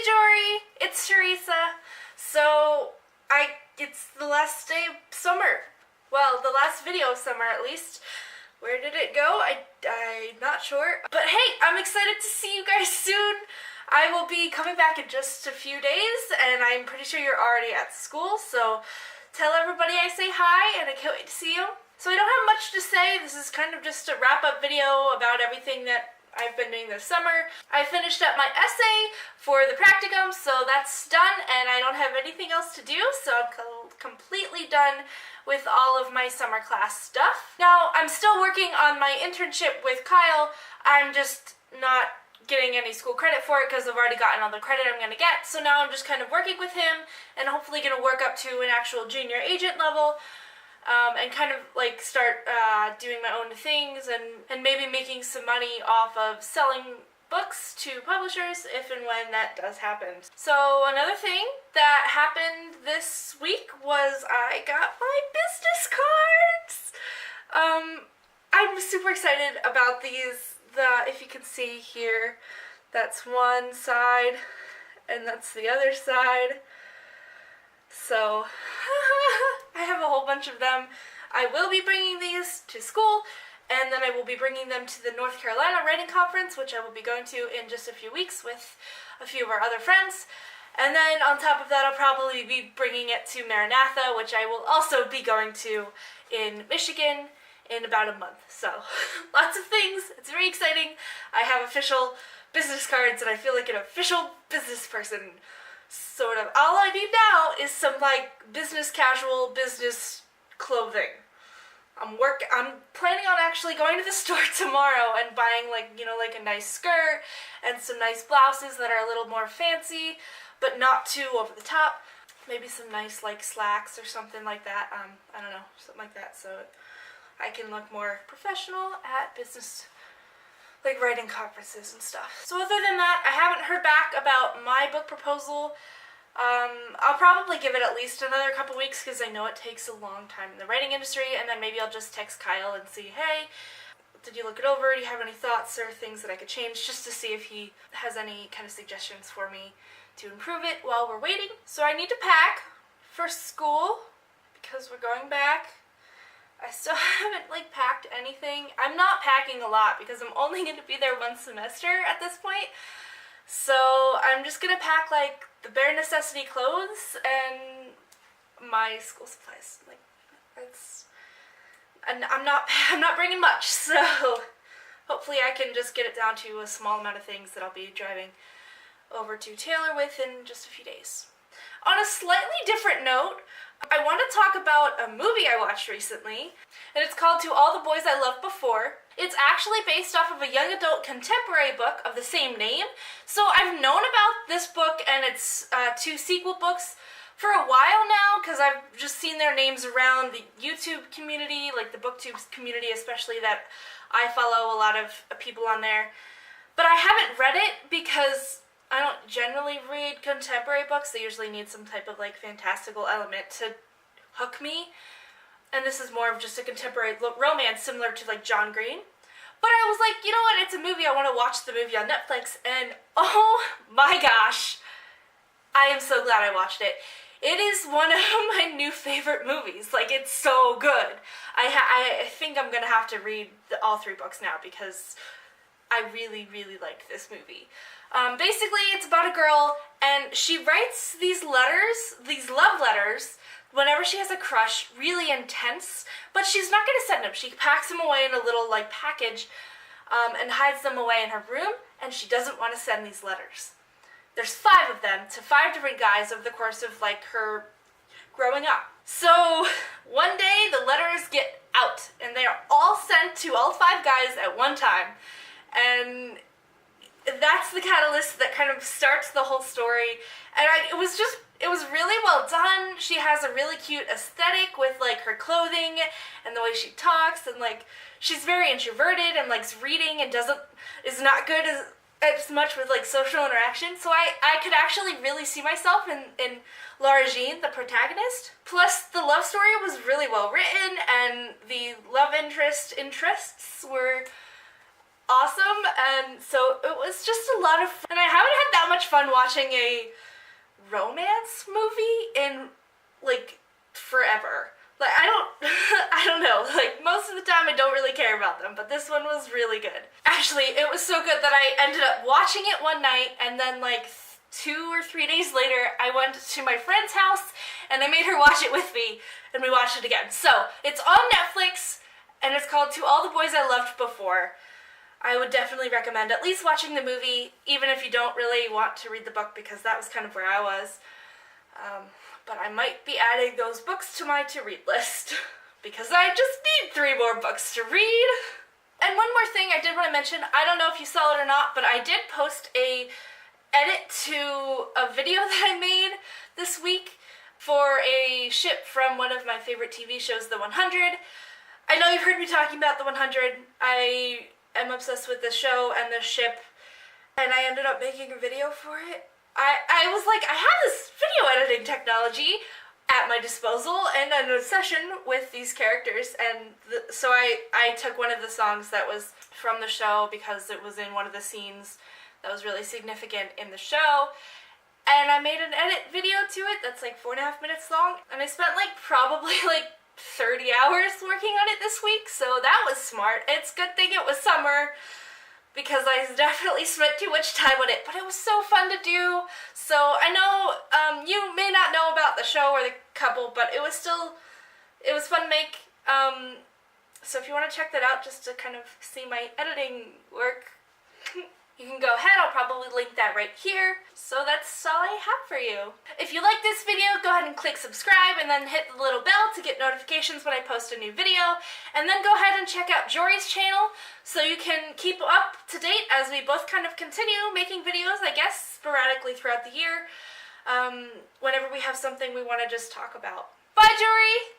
Jory! It's Teresa. So, it's the last day of summer. Well, the last video of summer at least. Where did it go? I'm not sure. But hey, I'm excited to see you guys soon. I will be coming back in just a few days, and I'm pretty sure you're already at school, so tell everybody I say hi, and I can't wait to see you. So I don't have much to say. This is kind of just a wrap-up video about everything that I've been doing this summer. I finished up my essay for the practicum, so that's done, and I don't have anything else to do, so I'm completely done with all of my summer class stuff. Now, I'm still working on my internship with Kyle. I'm just not getting any school credit for it because I've already gotten all the credit I'm going to get, so now I'm just kind of working with him and hopefully going to work up to an actual junior agent level. And kind of like start doing my own things and maybe making some money off of selling books to publishers if and when that does happen. So another thing that happened this week was I got my business cards! I'm super excited about these. If you can see here, that's one side and that's the other side. So, I have a whole bunch of them. I will be bringing these to school, and then I will be bringing them to the North Carolina Writing Conference, which I will be going to in just a few weeks with a few of our other friends. And then on top of that, I'll probably be bringing it to Maranatha, which I will also be going to in Michigan in about a month. So, lots of things. It's very exciting. I have official business cards, and I feel like an official business person. Sort of. All I need now is some like business casual business clothing. I'm planning on actually going to the store tomorrow and buying like a nice skirt and some nice blouses that are a little more fancy but not too over the top. Maybe some nice like slacks or something like that. I don't know, something like that, so I can look more professional at business like writing conferences and stuff. So other than that, I haven't heard back about my book proposal. I'll probably give it at least another couple weeks because I know it takes a long time in the writing industry, and then maybe I'll just text Kyle and see, hey, did you look it over? Do you have any thoughts or things that I could change, just to see if he has any kind of suggestions for me to improve it while we're waiting. So I need to pack for school because we're going back. I still haven't like packed anything. I'm not packing a lot because I'm only going to be there one semester at this point. So I'm just going to pack like the bare necessity clothes and my school supplies. Like and I'm not bringing much, so hopefully I can just get it down to a small amount of things that I'll be driving over to Taylor with in just a few days. On a slightly different note, I want to talk about a movie I watched recently, and it's called To All the Boys I Loved Before. It's actually based off of a young adult contemporary book of the same name, so I've known about this book and its two sequel books for a while now, because I've just seen their names around the YouTube community, like the booktube community especially, that I follow a lot of people on there. But I haven't read it because I don't generally read contemporary books. They usually need some type of like fantastical element to hook me. And this is more of just a contemporary romance similar to like John Green. But I was like, you know what, it's a movie, I want to watch the movie on Netflix, and oh my gosh, I am so glad I watched it. It is one of my new favorite movies. Like, it's so good. I think I'm gonna have to read all three books now because I really, really like this movie. Basically, it's about a girl, and she writes these letters, these love letters, whenever she has a crush, really intense, but she's not going to send them. She packs them away in a little, like, package, and hides them away in her room, and she doesn't want to send these letters. There's 5 of them to 5 different guys over the course of, like, her growing up. So, one day, the letters get out, and they are all sent to all 5 guys at one time, and that's the catalyst that kind of starts the whole story, and it was really well done. She has a really cute aesthetic with like her clothing and the way she talks, and like she's very introverted and likes reading and is not good as much with like social interaction. So I could actually really see myself in Laura Jean, the protagonist. Plus the love story was really well written, and the love interests were awesome, and so it was just a lot of fun. And I haven't had that much fun watching a romance movie in, like, forever. Like, I don't know, like, most of the time I don't really care about them, but this one was really good. Actually, it was so good that I ended up watching it one night, and then, like, 2 or 3 days later, I went to my friend's house, and I made her watch it with me, and we watched it again. So, it's on Netflix, and it's called To All the Boys I Loved Before. I would definitely recommend at least watching the movie, even if you don't really want to read the book, because that was kind of where I was. But I might be adding those books to my to-read list, because I just need 3 more books to read. And one more thing I did want to mention, I don't know if you saw it or not, but I did post a edit to a video that I made this week for a ship from one of my favorite TV shows, The 100. I know you've heard me talking about The 100. I am obsessed with this show and this ship, and I ended up making a video for it. I was like, I have this video editing technology at my disposal and an obsession with these characters, and so I took one of the songs that was from the show because it was in one of the scenes that was really significant in the show, and I made an edit video to it that's like 4.5 minutes long, and I spent like probably like 30 hours working on it this week, so that was smart. It's a good thing it was summer, because I definitely spent too much time on it, but it was so fun to do. So I know you may not know about the show or the couple, but it was fun to make. So if you want to check that out just to kind of see my editing work, you can go ahead. I'll probably link that right here. So that's all I have for you. If you like this video, go ahead and click subscribe and then hit the little bell to get notifications when I post a new video. And then go ahead and check out Jory's channel so you can keep up to date as we both kind of continue making videos, I guess, sporadically throughout the year, whenever we have something we want to just talk about. Bye, Jory!